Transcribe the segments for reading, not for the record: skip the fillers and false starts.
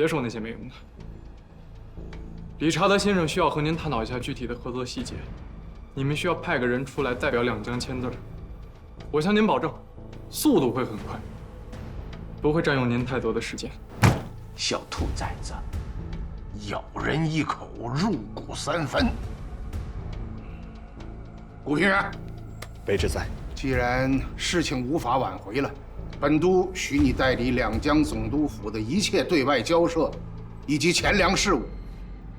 别说那些没用的。理查德先生需要和您探讨一下具体的合作细节，你们需要派个人出来代表两江签字。我向您保证，速度会很快，不会占用您太多的时间。小兔崽子，咬人一口，入骨三分。顾平原，卑职在。既然事情无法挽回了，本督许你代理两江总督府的一切对外交涉，以及钱粮事务。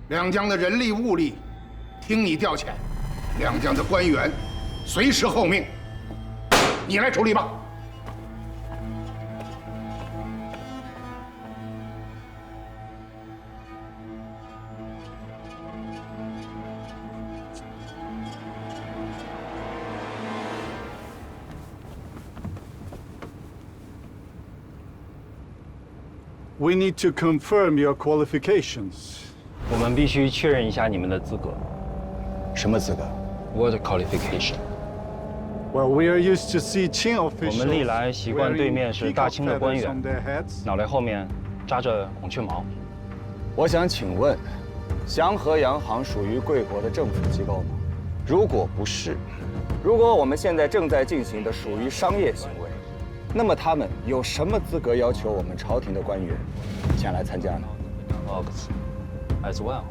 两江的人力物力，听你调遣；两江的官员，随时候命。你来处理吧。We need to confirm your qualifications. 我们必须确认一下你们的资格。什么资格 What qualification？ Well, we are used to see Qing officials 我们历来习惯对面是大清的官 wearing peacock 员 feathers on their heads. 脑袋后面扎着孔雀毛。我想请问，祥和洋行属于贵国的政府机构吗？如果不是，如果我们现在正在进行的属于商业行为，那么他们有什么资格要求我们朝廷的官员前来参加呢 August as well。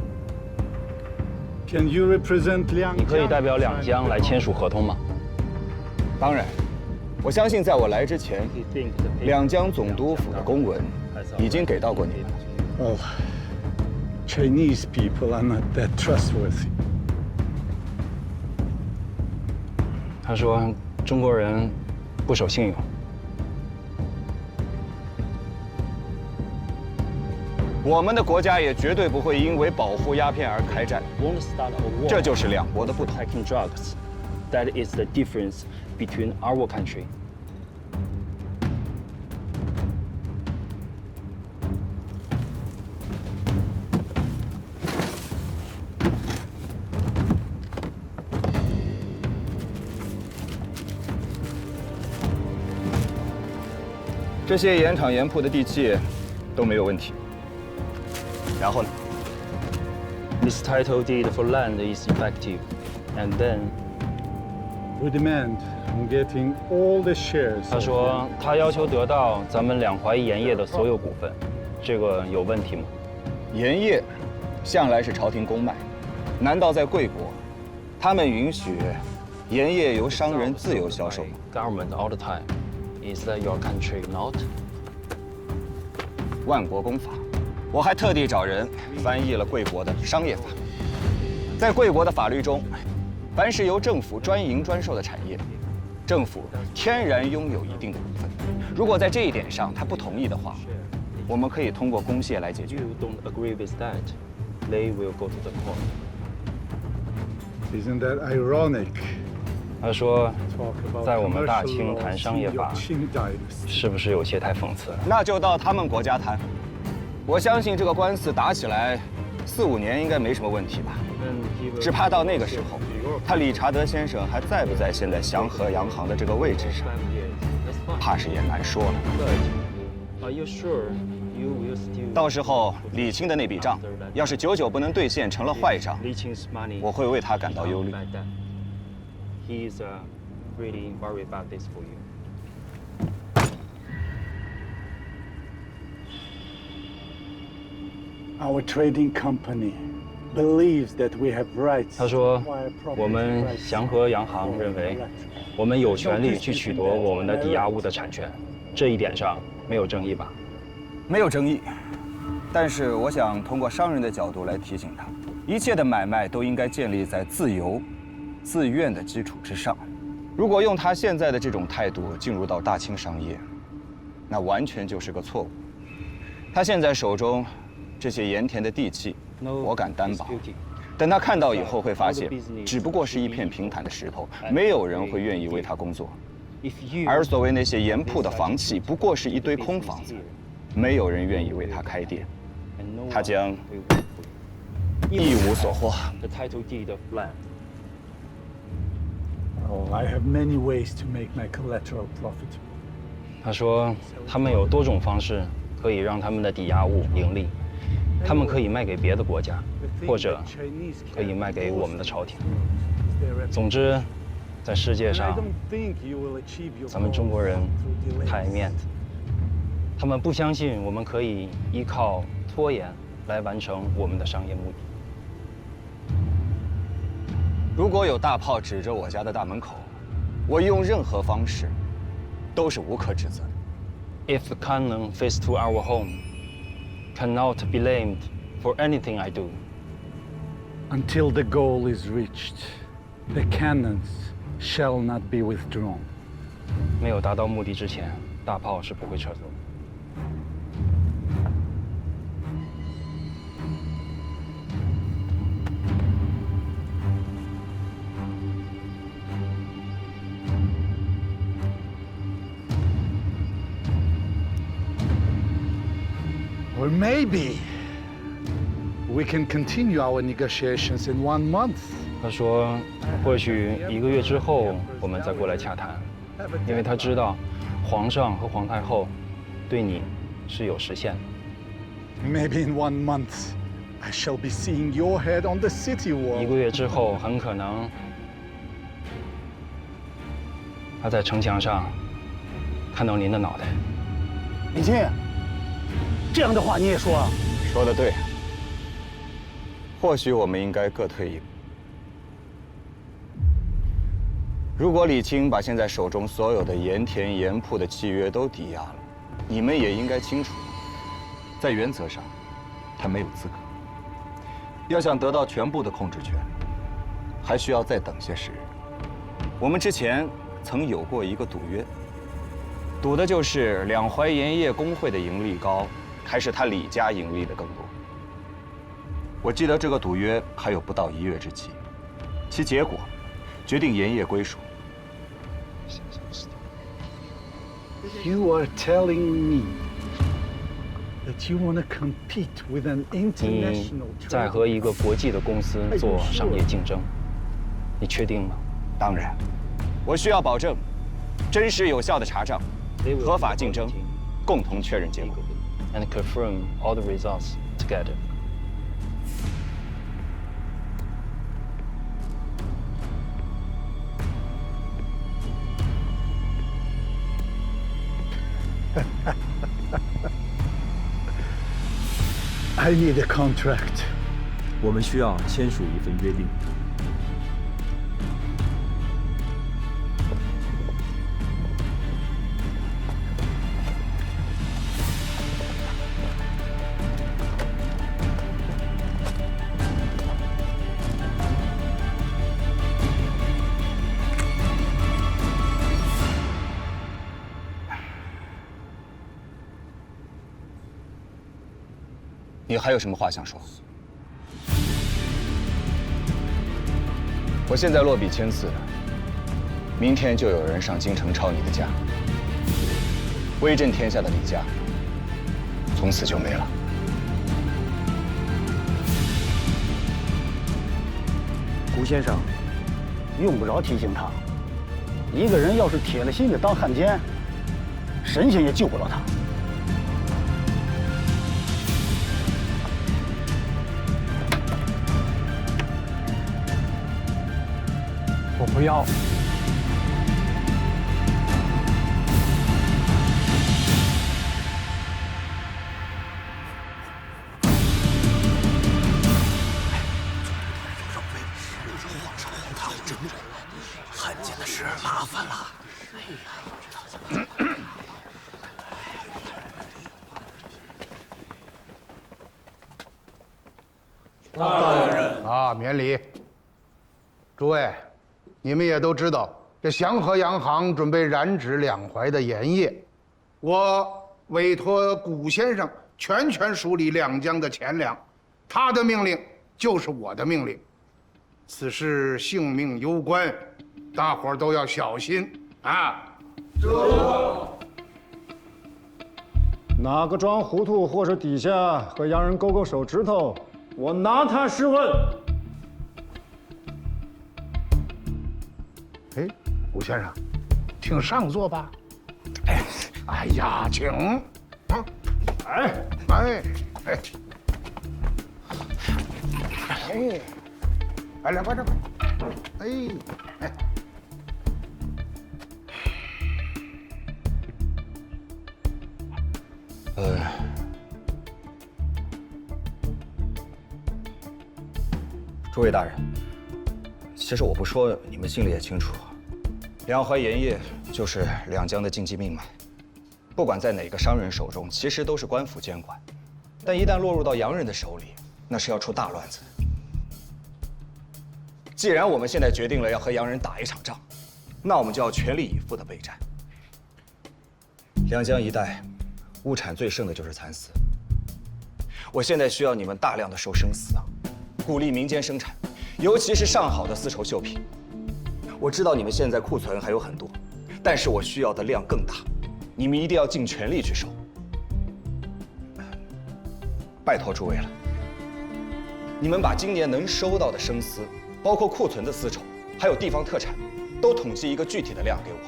Can you represent Liang? 你可以代表两江来签署合同吗？当然，我相信在我来之前，两江总督府的公文已经给到过你们。Well, Chinese people are not that trustworthy. 他说中国人不守信用。我们的国家也绝对不会因为保护鸦片而开战，这就是两国的不同。 That is the difference between our country. 这些盐场盐铺的地契都没有问题。然后呢？ This title deed for land is effective, and then We demand on getting all the shares. 他说他要求得到咱们两淮盐业的所有股份，这个有问题吗？盐业向来是朝廷公卖，难道在贵国，他们允许盐业由商人自由销售吗？ Government all the time. Is that your country not? 万国公法，我还特地找人翻译了贵国的商业法。在贵国的法律中，凡是由政府专营专售的产业，政府天然拥有一定的股份。如果在这一点上他不同意的话，我们可以通过公械来解决。 You don't agree with that, they will go to the court. Isn't that ironic? 他说 Talk about 在我们大 commercial 清 laws 谈商业 in your 法， Qing dynasty. 是不是有些太讽刺了？那就到他们国家谈。我相信这个官司打起来4、5年应该没什么问题吧。只怕到那个时候，他理查德先生还在不在现在祥和洋行的这个位置上，怕是也难说了。 Are you sure you will still 到时候李清的那笔账，要是久久不能兑现，成了坏账， Liqing's money? 我会为他感到忧虑。 He is really worried about this for you. Our trading company believes that we have rights. 他说，我们祥和洋行认为，我们有权利去取夺我们的抵押物的产权，这一点上没有争议吧？没有争议，但是我想通过商人的角度来提醒他，一切的买卖都应该建立在自由、自愿的基础之上。如果用他现在的这种态度进入到大清商业，那完全就是个错误。他现在手中这些盐田的地契，我敢担保，等他看到以后会发现，只不过是一片平坦的石头，没有人会愿意为他工作。而所谓那些盐铺的房契，不过是一堆空房子，没有人愿意为他开店，他将一无所获。 The title deed of land. Oh, I have many ways to make my collateral profitable. 他说，他们有多种方式可以让他们的抵押物盈利。他们可以卖给别的国家，或者可以卖给我们的朝廷。总之，在世界上，咱们中国人太爱面子，他们不相信我们可以依靠拖延来完成我们的商业目的。如果有大炮指着我家的大门口，我用任何方式都是无可指责的。If the cannon fits to our home, cannot be blamed for anything I do. Until the goal is reached, the cannons shall not be withdrawn. 没有达到目的之前，大炮是不会撤走的。Or maybe we can continue our negotiations in 1 month. 他说，或许1个月之后我们再过来洽谈，因为他知道，皇上和皇太后对你是有实现的。Maybe in 1 month, I shall be seeing your head on the city 1 wall. 个月之后，很可能他在城墙上看到您的脑袋。李靖，这样的话你也说啊？说得对，或许我们应该各退一步。如果李清把现在手中所有的盐田盐铺的契约都抵押了，你们也应该清楚，在原则上，他没有资格。要想得到全部的控制权，还需要再等些时日。我们之前曾有过一个赌约，赌的就是两淮盐业工会的盈利高，还是他李家盈利的更多。我记得这个赌约还有不到1月之期，其结果决定盐业归属。You are telling me that you want to compete with an 你 international 在 trade? 和一个国际的公司做商业竞争，你确定吗？当然，我需要保证真实有效的查账，合法竞争，共同确认结果。And confirm all the results together. I need a contract. 我们需要签署一份约定。你还有什么话想说？我现在落笔签字了，明天就有人上京城抄你的家，威震天下的李家从此就没了。顾先生，用不着提醒他，一个人要是铁了心的当汉奸，神仙也救不了他。我不要。免礼。诸位，你们也都知道，这祥和洋行准备染指两淮的盐业，我委托古先生全权梳理两江的钱粮，他的命令就是我的命令。此事性命攸关，大伙儿都要小心啊！哪个装糊涂或者底下和洋人勾勾手指头，我拿他试问。哎，吴先生，请上座吧。哎呀，请。哎哎哎。哎，来，快点，快！哎。诸位大人，其实我不说，你们心里也清楚，两淮盐业就是两江的经济命脉，不管在哪个商人手中，其实都是官府监管，但一旦落入到洋人的手里，那是要出大乱子。既然我们现在决定了要和洋人打一场仗，那我们就要全力以赴地备战。两江一带，物产最盛的就是蚕丝，我现在需要你们大量的收生丝啊。鼓励民间生产，尤其是上好的丝绸绣品。我知道你们现在库存还有很多，但是我需要的量更大，你们一定要尽全力去收。拜托诸位了，你们把今年能收到的生丝，包括库存的丝绸，还有地方特产，都统计一个具体的量给我，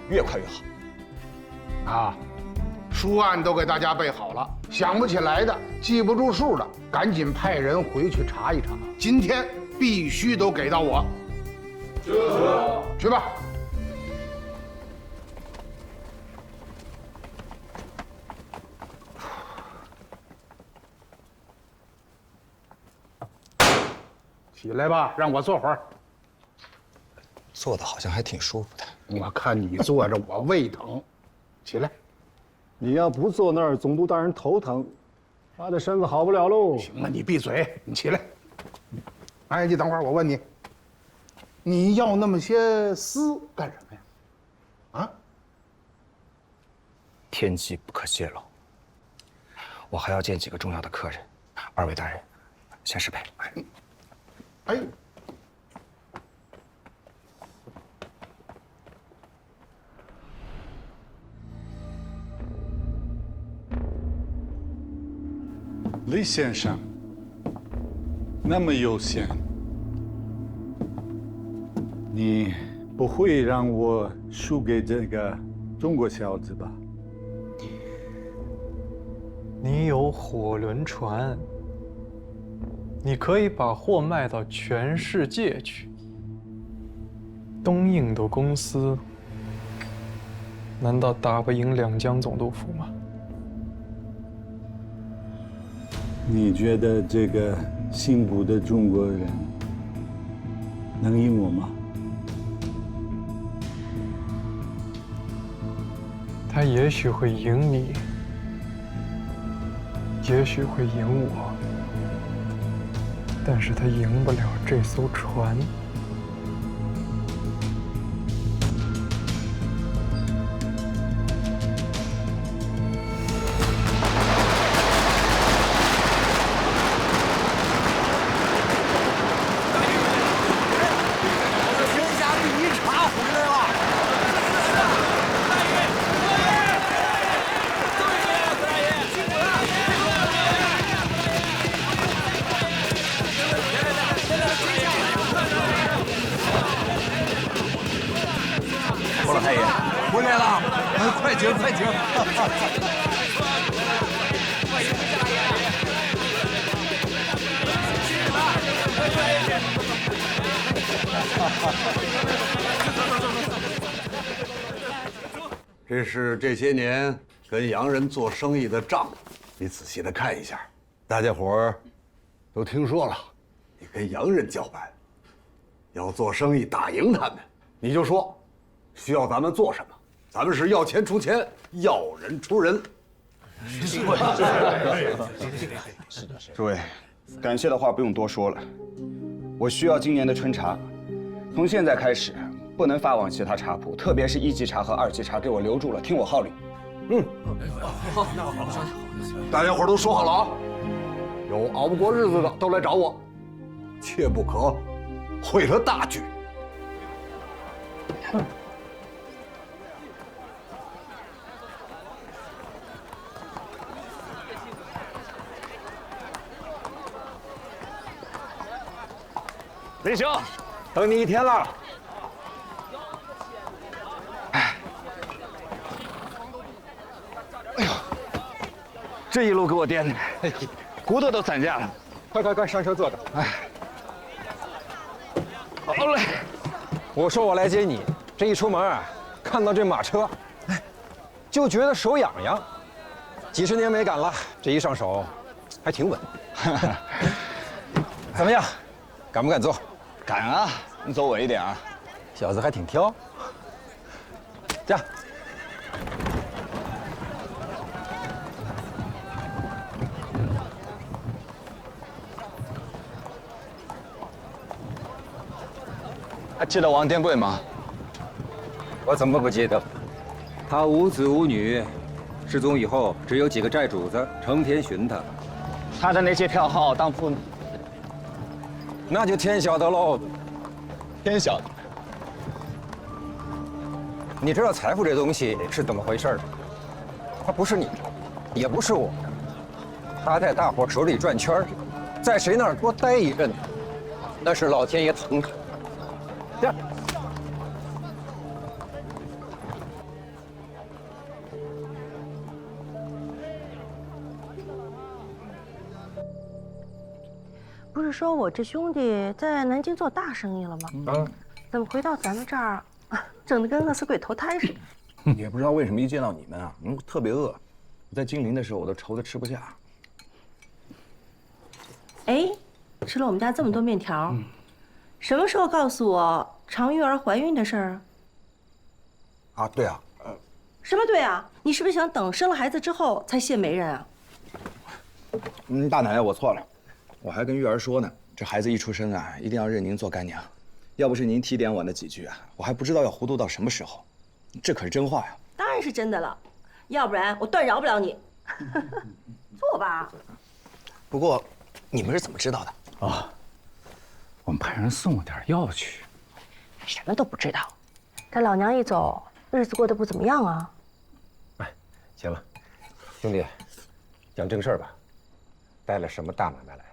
越快越好。啊，书案都给大家备好了，想不起来的、记不住数的，赶紧派人回去查一查。今天必须都给到我。去吧。起来吧，让我坐会儿。做的好像还挺舒服的。我看你坐着，我胃疼。起来。你要不坐那儿，总督大人头疼，他的身子好不了喽。行了，你闭嘴，你起来。哎，你等会儿，我问你，你要那么些丝干什么呀？啊？天机不可泄露。我还要见几个重要的客人，二位大人，先失陪。哎。李先生，那么悠闲，你不会让我输给这个中国小子吧？你有火轮船，你可以把货卖到全世界去。东印度公司难道打不赢两江总督府吗？你觉得这个幸福的中国人能赢我吗？他也许会赢你，也许会赢我，但是他赢不了这艘船。过了，太爷，回来了，快请快请。这是这些年跟洋人做生意的账，你仔细的看一下。大家伙儿都听说了，你跟洋人叫板，要做生意打赢他们，你就说需要咱们做什么，咱们是要钱出钱，要人出人。诸位，感谢的话不用多说了。我需要今年的春茶，从现在开始不能发往其他茶铺，特别是1级茶和2级茶，给我留住了，听我号令。好，大家伙都说好了啊，有熬不过日子的都来找我，切不可毁了大局。林兄，等你一天了。哎呦，这一路给我颠的，骨头都散架了。快，上车坐着。哎。好嘞。我说我来接你，这一出门啊，看到这马车，哎，就觉得手痒痒。几十年没赶了，这一上手，还挺稳。怎么样，敢不敢坐？敢啊！你走稳一点啊。小子还挺挑。这样。还记得王天贵吗？我怎么不记得？他无子无女，失踪以后只有几个债主子成天寻他。他的那些票号当铺，那就天晓得喽。天晓得。你知道财富这东西是怎么回事？它不是你的，也不是我的，它在大伙手里转圈儿，在谁那儿多待一阵，那是老天爷疼他。这样。不是说我这兄弟在南京做大生意了吗？怎么回到咱们这儿，整得跟饿死鬼投胎似的？也不知道为什么一见到你们啊，特别饿。我在金陵的时候，我都愁得吃不下。哎，吃了我们家这么多面条，什么时候告诉我常玉儿怀孕的事儿？啊，对啊，什么对啊？你是不是想等生了孩子之后才谢媒人啊？大奶奶，我错了。我还跟玉儿说呢，这孩子一出生啊，一定要认您做干娘。要不是您提点我那几句啊，我还不知道要糊涂到什么时候。这可是真话呀！当然是真的了，要不然我断饶不了你。坐吧。不过，你们是怎么知道的？啊，我们派人送了点药去。什么都不知道，这老娘一走，日子过得不怎么样啊。哎，行了，兄弟，讲正事儿吧。带了什么大买卖来了？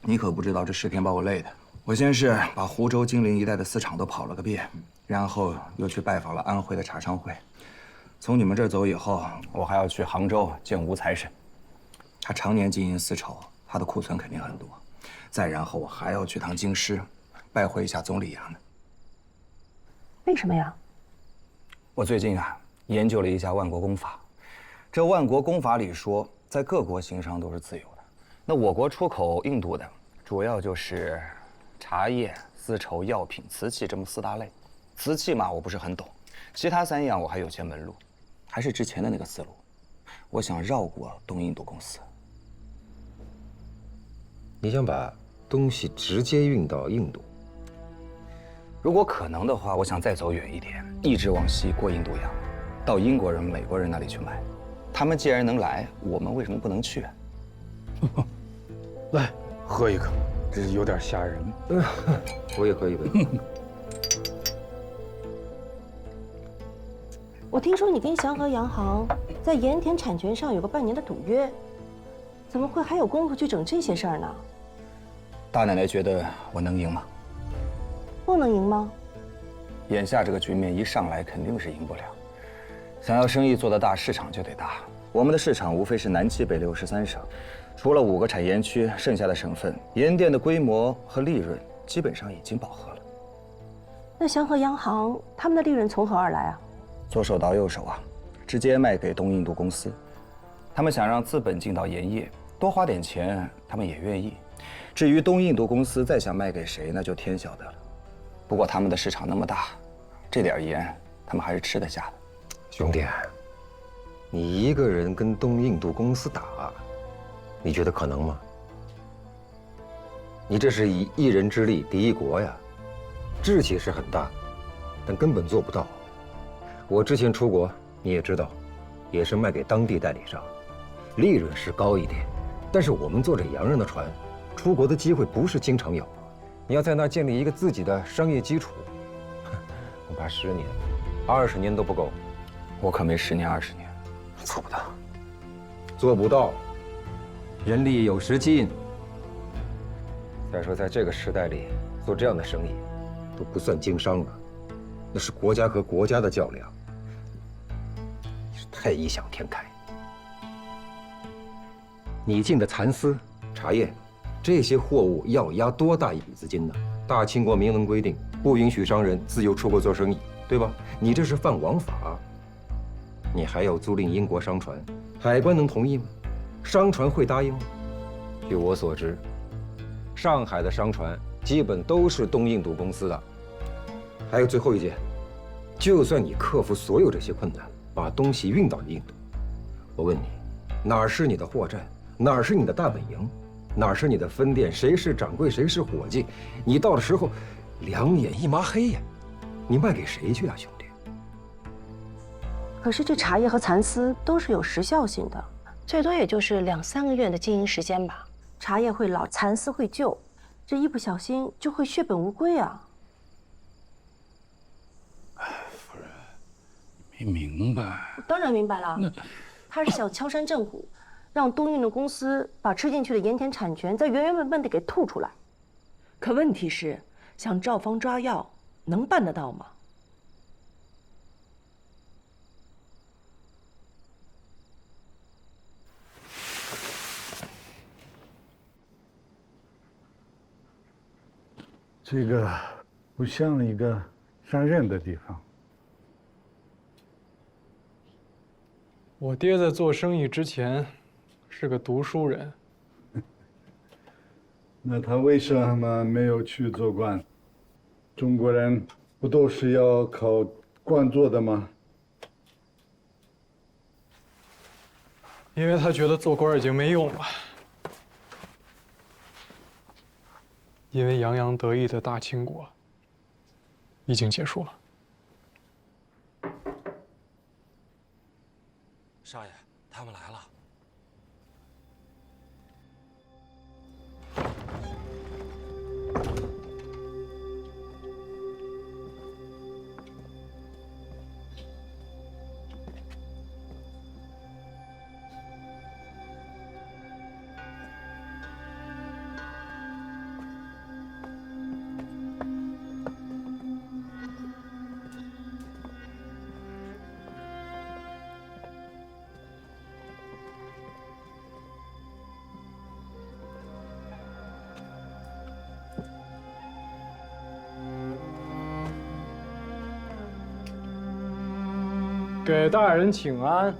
你可不知道这10天把我累的。我先是把湖州、金陵一带的私厂都跑了个遍，然后又去拜访了安徽的茶商会。从你们这儿走以后，我还要去杭州见吴财神。他常年经营丝绸，他的库存肯定很多。再然后我还要去趟京师，拜会一下总理衙门。为什么呀？我最近啊研究了一下万国公法。这万国公法里说，在各国行商都是自由的。那我国出口印度的，主要就是茶叶、丝绸、药品、瓷器这么4大类。瓷器嘛，我不是很懂，其他3样我还有些门路，还是之前的那个思路。我想绕过东印度公司。你想把东西直接运到印度？如果可能的话，我想再走远一点，一直往西过印度洋，到英国人、美国人那里去卖。他们既然能来，我们为什么不能去啊？来，喝一个，这有点吓人。我也喝一杯。我听说你跟祥和洋行在盐田产权上有个半年的赌约，怎么会还有功夫去整这些事儿呢？大奶奶觉得我能赢吗？不能赢吗？眼下这个局面一上来肯定是赢不了。想要生意做得大，市场就得大。我们的市场无非是南七北六13省，除了5个产盐区，剩下的省份盐店的规模和利润基本上已经饱和了。那祥和洋行他们的利润从何而来啊？左手倒右手啊，直接卖给东印度公司。他们想让资本进到盐业，多花点钱，他们也愿意。至于东印度公司再想卖给谁，那就天晓得了。不过他们的市场那么大，这点盐他们还是吃得下的。兄弟，你一个人跟东印度公司打，你觉得可能吗？你这是以一人之力敌一国呀，志气是很大，但根本做不到。我之前出国，你也知道，也是卖给当地代理商，利润是高一点，但是我们做这洋人的船，出国的机会不是经常有。你要在那儿建立一个自己的商业基础，恐怕10年、20年都不够。我可没10年20年，做不到，做不到。人力有时尽。再说，在这个时代里做这样的生意，都不算经商了，那是国家和国家的较量。你是太异想天开。你进的蚕丝、茶叶，这些货物要押多大一笔资金呢？大清国明文规定，不允许商人自由出国做生意，对吧？你这是犯王法。你还要租赁英国商船，海关能同意吗？商船会答应吗？据我所知，上海的商船基本都是东印度公司的。还有最后一件，就算你克服所有这些困难，把东西运到印度，我问你，哪儿是你的货站？哪儿是你的大本营？哪儿是你的分店？谁是掌柜？谁是伙计？你到的时候，两眼一抹黑呀，你卖给谁去啊，兄弟？可是这茶叶和蚕丝都是有时效性的，最多也就是2、3个月的经营时间吧。茶叶会老，蚕丝会旧，这一不小心就会血本无归啊！夫人，没明白？我当然明白了，他是想敲山震虎，让东印的公司把吃进去的盐田产权再原原本本的给吐出来。可问题是，想照方抓药，能办得到吗？这个不像一个上任的地方。我爹在做生意之前是个读书人。那他为什么没有去做官？中国人不都是要考官做的吗？因为他觉得做官已经没用了。因为洋洋得意的大清国已经结束了。少爷，他们来了。给大人请安。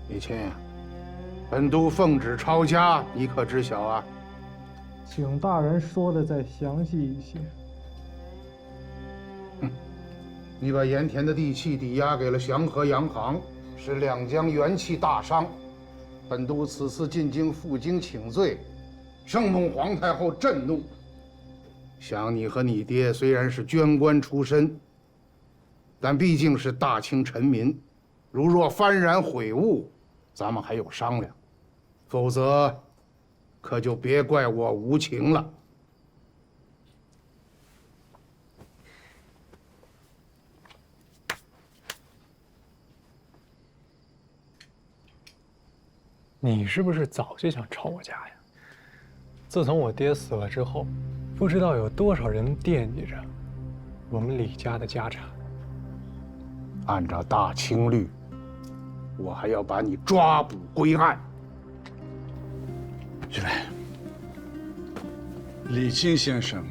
李钦，本都奉旨抄家，你可知晓啊？请大人说的再详细一些。你把盐田的地契抵押给了祥和洋行，使两江元气大伤。本都此次进京负荆请罪，圣母皇太后震怒。想你和你爹虽然是捐官出身，但毕竟是大清臣民，如若幡然悔悟，咱们还有商量；否则，可就别怪我无情了。你是不是早就想抄我家呀？自从我爹死了之后，不知道有多少人惦记着我们李家的家产。按照大清律，我还要把你抓捕归案。是嘞，李钦先生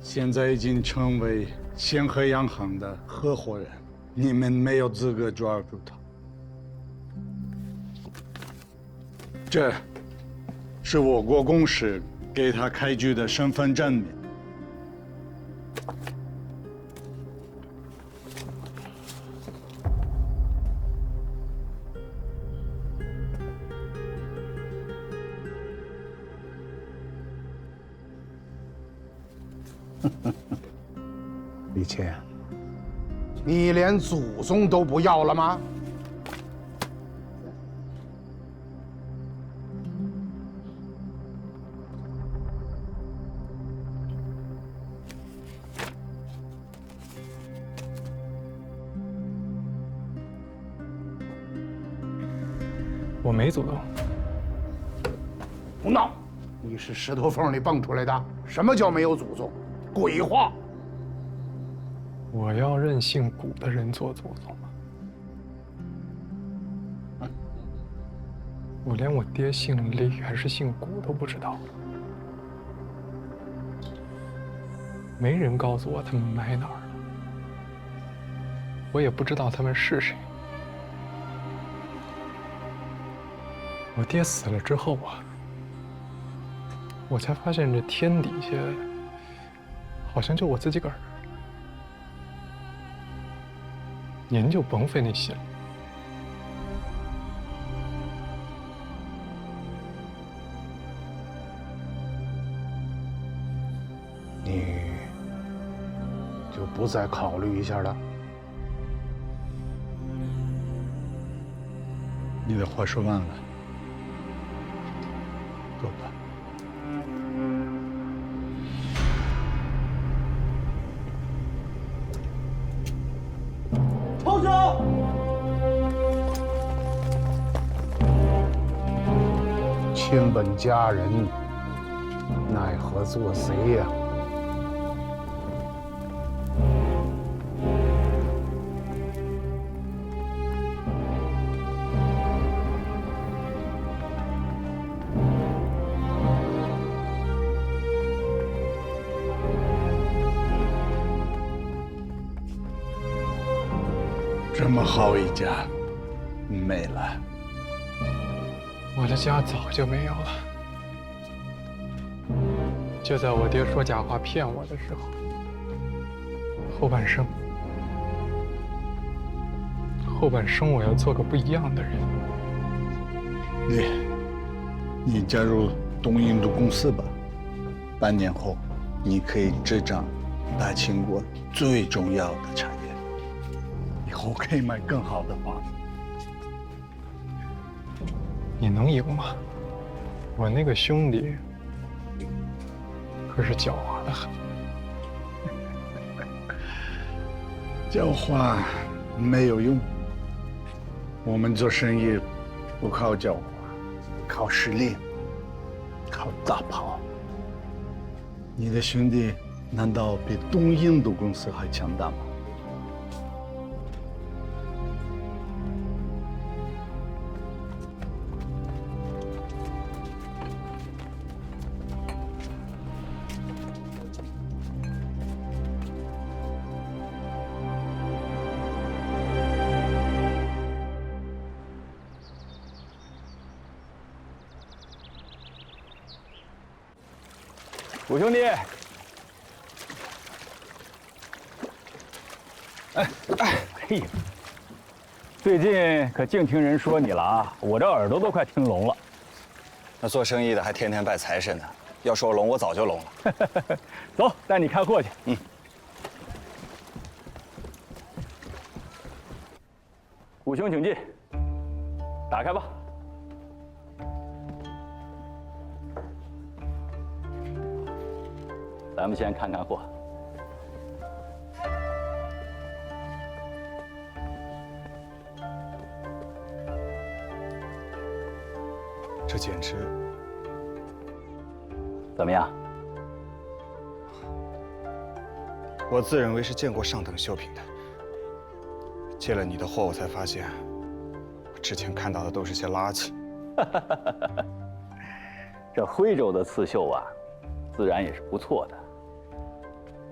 现在已经成为祥和洋行的合伙人，你们没有资格抓住他。这是我国公使给他开具的身份证明。李钦，你连祖宗都不要了吗？我没祖宗。不闹！你是石头缝里蹦出来的？什么叫没有祖宗？鬼话！我要认姓古的人做祖宗吗？我连我爹姓李还是姓古都不知道。没人告诉我他们埋哪儿了，我也不知道他们是谁。我爹死了之后啊，我才发现这天底下好像就我自己个儿。您就甭费那心了。你就不再考虑一下了？你的话说完了，走吧。投降！亲本家人，奈何做贼呀？这么好一家，没了。我的家早就没有了。就在我爹说假话骗我的时候，后半生我要做个不一样的人。你加入东印度公司吧，半年后，你可以执掌大清国最重要的产业，以后可以买更好的房子。你能赢吗？我那个兄弟可是狡猾的很。狡猾没有用，我们做生意不靠狡猾，靠实力，靠大炮。你的兄弟难道比东印度公司还强大吗？五兄弟，哎呀，最近可净听人说你了啊，我这耳朵都快听聋了。那做生意的还天天拜财神呢，要说聋我早就聋了。走，带你看货去。嗯。五兄请进，打开吧。咱们先看看货。这简直……怎么样？我自认为是见过上等绣品的，借了你的货，我才发现，我之前看到的都是些垃圾。这徽州的刺绣啊，自然也是不错的。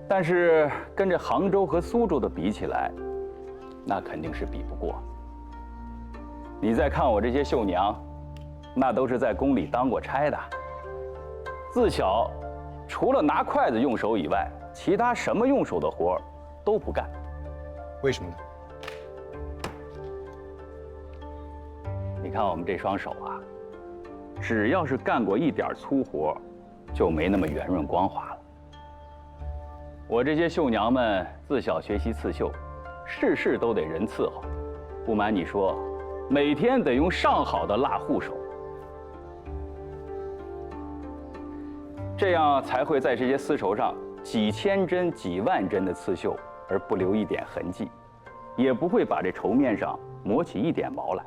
但是跟这杭州和苏州的比起来，那肯定是比不过。你再看我这些绣娘，那都是在宫里当过差的，自小除了拿筷子用手以外，其他什么用手的活儿都不干。为什么呢？你看我们这双手啊，只要是干过一点粗活，就没那么圆润光滑了。我这些绣娘们自小学习刺绣，事事都得人伺候。不瞒你说，每天得用上好的蜡护手，这样才会在这些丝绸上几千针、几万针的刺绣，而不留一点痕迹，也不会把这绸面上磨起一点毛来。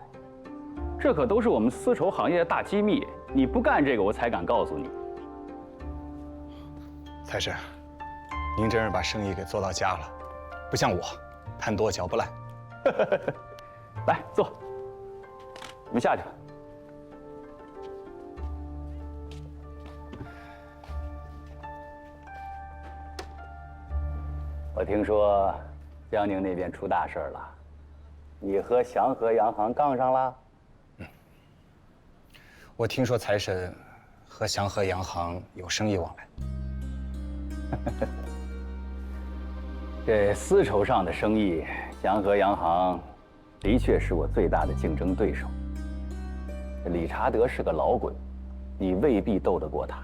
这可都是我们丝绸行业的大机密，你不干这个，我才敢告诉你。财神，您真是把生意给做到家了，不像我，贪多嚼不烂。来坐，你们下去吧。我听说江宁那边出大事了，你和祥和洋行杠上了？我听说财神和祥和洋行有生意往来。这丝绸上的生意，祥和洋行的确是我最大的竞争对手。理查德是个老鬼，你未必斗得过他。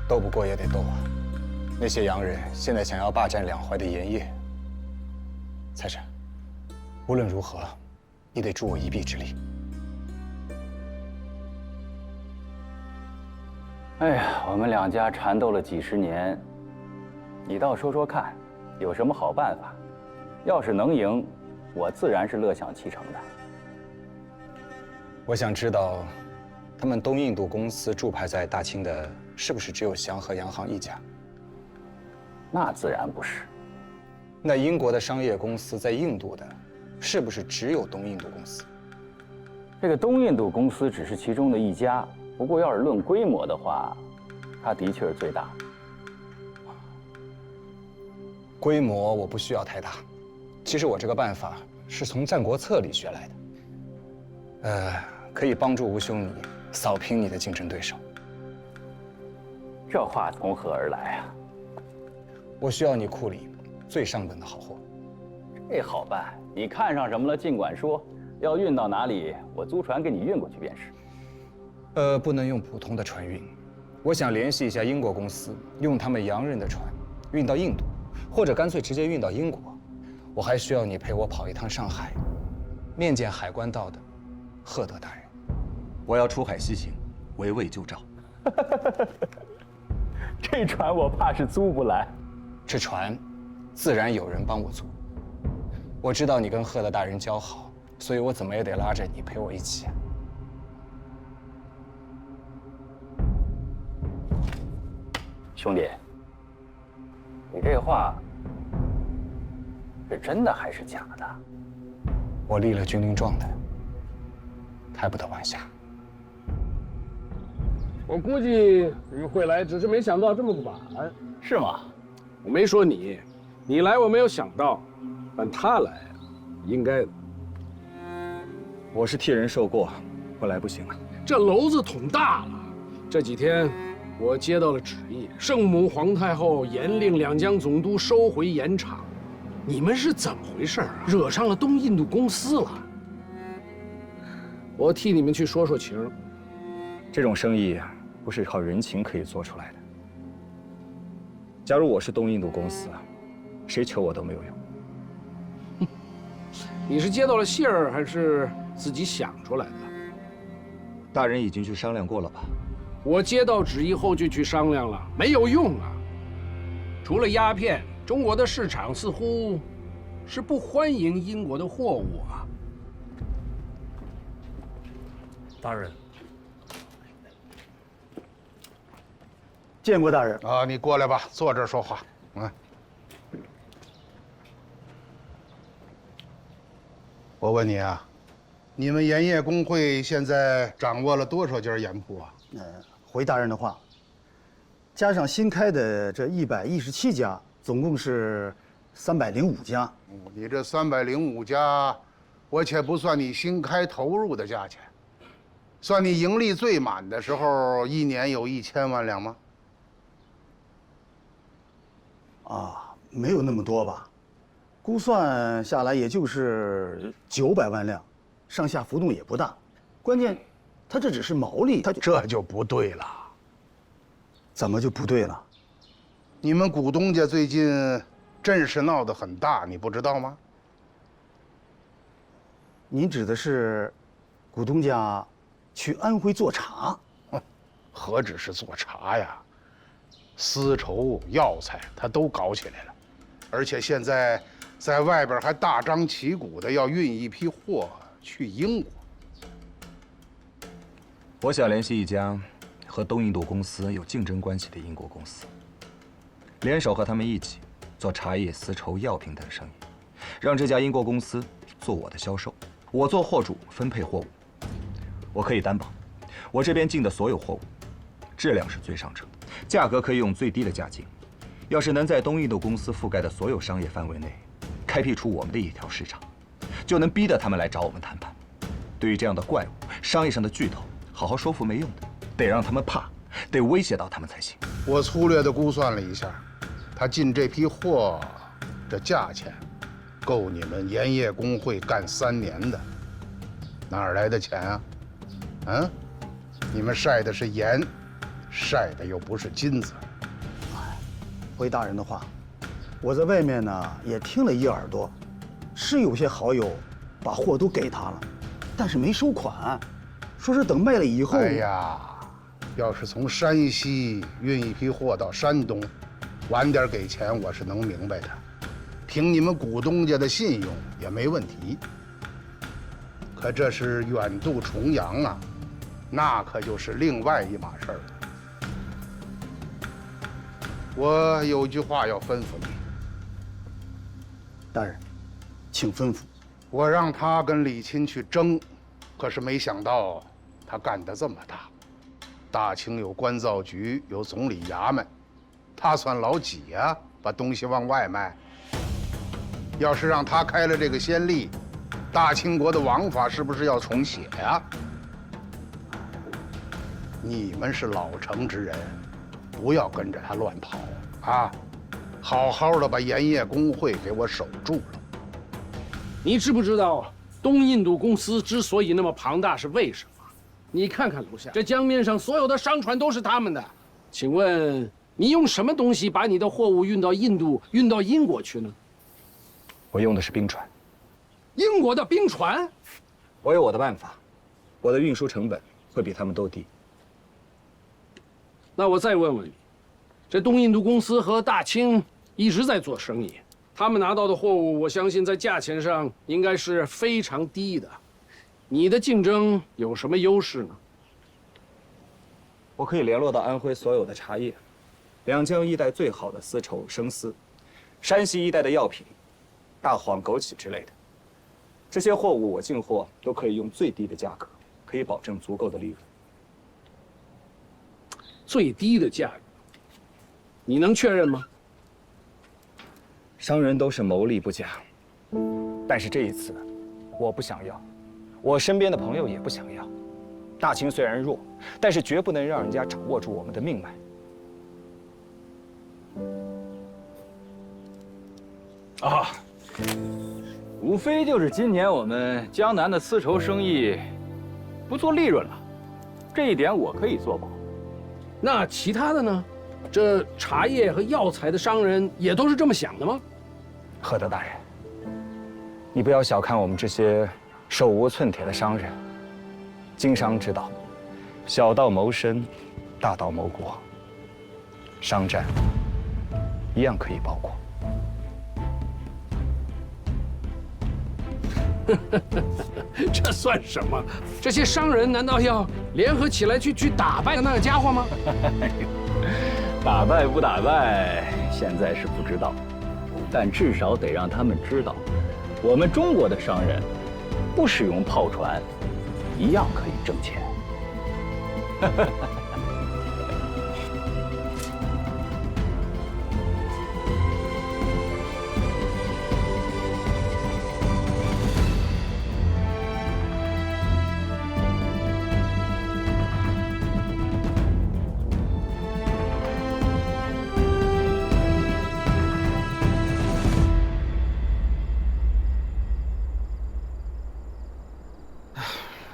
斗不过也得斗啊！那些洋人现在想要霸占两淮的盐业。财神，无论如何，你得助我一臂之力。哎呀，我们两家缠斗了几十年，你倒说说看，有什么好办法？要是能赢，我自然是乐享其成的。我想知道，他们东印度公司驻派在大清的，是不是只有祥和洋行一家？那自然不是。那英国的商业公司在印度的，是不是只有东印度公司？这个东印度公司只是其中的一家，不过要是论规模的话，它的确是最大的。规模我不需要太大，其实我这个办法是从《战国策》里学来的，可以帮助吴兄你扫平你的竞争对手。这话从何而来啊？我需要你库里最上等的好货。这好办，你看上什么了尽管说，要运到哪里，我租船给你运过去便是。不能用普通的船运，我想联系一下英国公司，用他们洋人的船运到印度，或者干脆直接运到英国。我还需要你陪我跑一趟上海，面见海关道的赫德大人。我要出海西行，围魏救赵。这船我怕是租不来。这船，自然有人帮我租。我知道你跟赫德大人交好，所以我怎么也得拉着你陪我一起。兄弟，你这话是真的还是假的？我立了军令状的，开不得玩笑。我估计你会来，只是没想到这么晚。是吗？我没说你，你来我没有想到，但他来，应该。我是替人受过，不来不行了。这篓子捅大了。这几天我接到了旨意，圣母皇太后严令两江总督收回盐场。你们是怎么回事啊？惹上了东印度公司了。我替你们去说说情。这种生意不是靠人情可以做出来的。假如我是东印度公司，谁求我都没有用。你是接到了信儿，还是自己想出来的？大人已经去商量过了吧？我接到旨意后就去商量了，没有用啊。除了鸦片，中国的市场似乎是不欢迎英国的货物啊。大人，见过大人啊，你过来吧，坐这儿说话。我问你啊，你们盐业工会现在掌握了多少家盐铺啊？回大人的话，加上新开的这117家，总共是305家。你这305家，我且不算你新开投入的价钱，算你盈利最满的时候，一年有1000万两吗？啊，没有那么多吧，估算下来也就是900万辆，上下浮动也不大。关键，它这只是毛利，这就不对了。怎么就不对了？你们股东家最近阵势闹得很大，你不知道吗？您指的是股东家去安徽做茶？何止是做茶呀，丝绸、药材他都搞起来了，而且现在在外边还大张旗鼓的要运一批货去英国。我想联系一家和东印度公司有竞争关系的英国公司，联手和他们一起做茶叶、丝绸、药品等生意，让这家英国公司做我的销售，我做货主分配货物。我可以担保，我这边进的所有货物，质量是最上乘的，价格可以用最低的价金，要是能在东印度公司覆盖的所有商业范围内，开辟出我们的一条市场，就能逼得他们来找我们谈判。对于这样的怪物，商业上的巨头，好好说服没用的，得让他们怕，得威胁到他们才行。我粗略地估算了一下，他进这批货，这价钱，够你们盐业工会干3年的。哪儿来的钱啊？嗯，你们晒的是盐，晒的又不是金子。回大人的话，我在外面呢也听了一耳朵，是有些好友把货都给他了，但是没收款，说是等卖了以后。哎呀，要是从山西运一批货到山东，晚点给钱我是能明白的，凭你们股东家的信用也没问题。可这是远渡重洋啊，那可就是另外一码事儿了。我有句话要吩咐你，大人，请吩咐。我让他跟李钦去争，可是没想到他干得这么大。大清有关造局，有总理衙门，他算老几呀？把东西往外卖。要是让他开了这个先例，大清国的王法是不是要重写呀？你们是老成之人，不要跟着他乱跑啊！好好的把盐业工会给我守住了。你知不知道东印度公司之所以那么庞大是为什么？你看看楼下，这江面上所有的商船都是他们的。请问你用什么东西把你的货物运到印度、运到英国去呢？我用的是冰船。英国的冰船？我有我的办法，我的运输成本会比他们都低。那我再问问你，这东印度公司和大清一直在做生意，他们拿到的货物，我相信在价钱上应该是非常低的。你的竞争有什么优势呢？我可以联络到安徽所有的茶叶，两江一带最好的丝绸、生丝，山西一带的药品，大黄、枸杞之类的。这些货物我进货都可以用最低的价格，可以保证足够的利润。最低的价格，你能确认吗？商人都是谋利不假，但是这一次，我不想要，我身边的朋友也不想要。大清虽然弱，但是绝不能让人家掌握住我们的命脉。啊，无非就是今年我们江南的丝绸生意不做利润了，这一点我可以做保。那其他的呢？这茶叶和药材的商人也都是这么想的吗？赫德大人，你不要小看我们这些手无寸铁的商人。经商之道，小到谋生，大到谋国，商战一样可以包括。这算什么？这些商人难道要联合起来去打败那个家伙吗？打败不打败，现在是不知道，但至少得让他们知道，我们中国的商人不使用炮船，一样可以挣钱。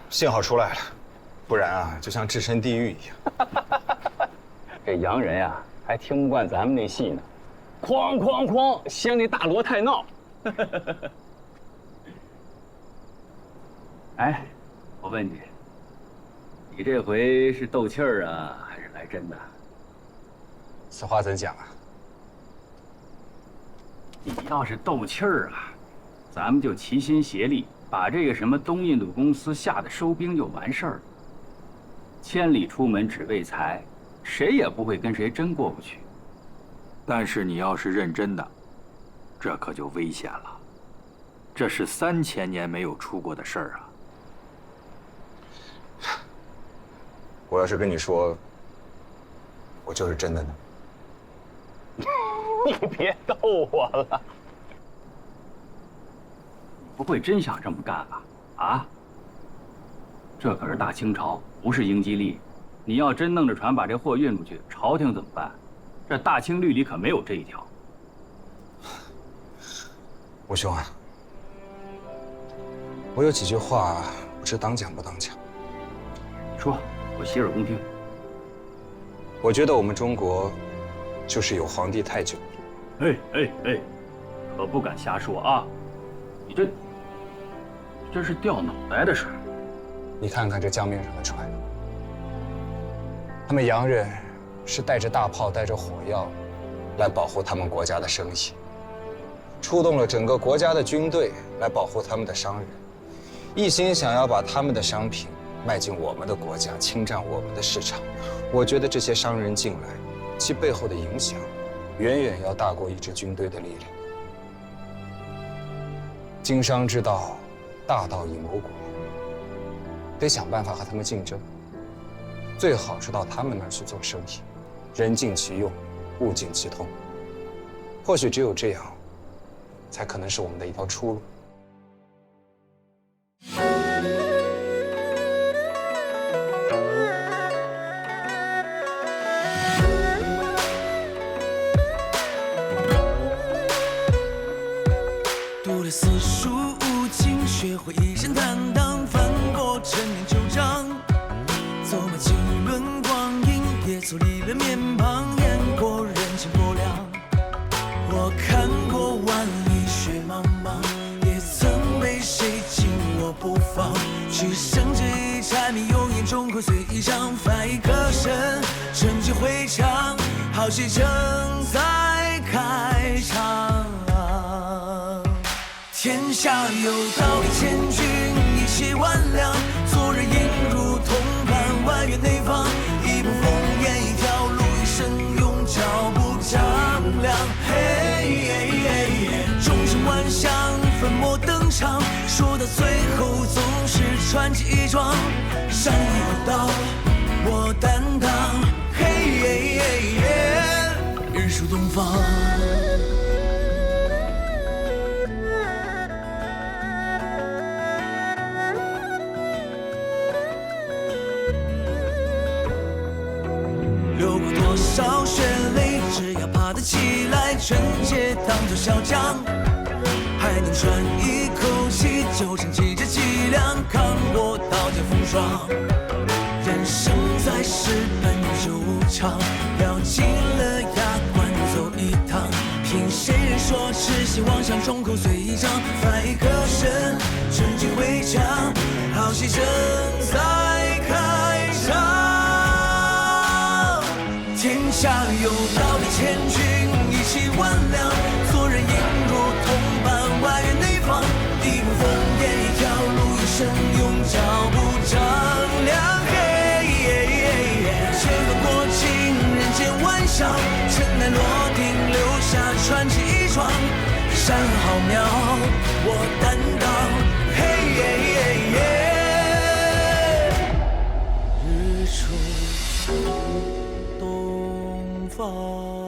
幸好出来了，不然啊，就像置身地狱一样。这洋人呀，还听不惯咱们那戏呢，哐哐哐，掀那大锣太闹。哎，我问你，你这回是斗气儿啊，还是来真的？此话怎讲啊？你要是斗气儿啊，咱们就齐心协力，把这个什么东印度公司吓得收兵就完事儿了。千里出门只为财，谁也不会跟谁真过不去。但是你要是认真的，这可就危险了。这是3000年没有出过的事儿啊！我要是跟你说，我就是真的呢？你别逗我了，你不会真想这么干吧？啊？这可是大清朝，不是英吉利。你要真弄着船把这货运出去，朝廷怎么办？这大清律里可没有这一条。吴兄啊，我有几句话不知当讲不当讲。说，我洗耳恭听。我觉得我们中国就是有皇帝太久。哎，可不敢瞎说啊！你这是掉脑袋的事。你看看这江面上的船，他们洋人是带着大炮、带着火药来保护他们国家的生意，出动了整个国家的军队来保护他们的商人，一心想要把他们的商品卖进我们的国家，侵占我们的市场。我觉得这些商人进来，其背后的影响远远要大过一支军队的力量。经商之道，大道以谋国，得想办法和他们竞争。最好是到他们那儿去做生意，人尽其用，物尽其通。或许只有这样，才可能是我们的一条出路。读了四书五经，学会一身坦荡，翻过陈年旧账，走马经纶光阴，也走历了面庞，演过人情薄凉。我看过万里雪茫茫，也曾被谁紧握不放，只剩这一柴米油盐中口随意尝，翻一个身，春季回肠，好戏正在开场。天下有道理千钧一气万两，做人应如同伴，外圆内方，一步烽烟一条路，一生用脚步丈量。众生万象，粉墨登场，说到最后总是传奇一桩。山有道，我担当。日出东方。流过多少血泪，只要爬得起来，纯洁当作小将，还能喘一口气，就撑起这脊梁，扛过刀剑风霜。人生在世本就长，咬紧了牙关走一趟，凭谁人说痴心妄想，众口随意张，翻一个身，春季回肠，好戏正在开场。天下有道理千钧一气万两，做人应如同伴，外圆内方，一步烽烟一条路，一生用脚步丈量。千轮过尽人间万象，尘埃落定留下传奇一桩。山河浩渺，我担当。日出东方。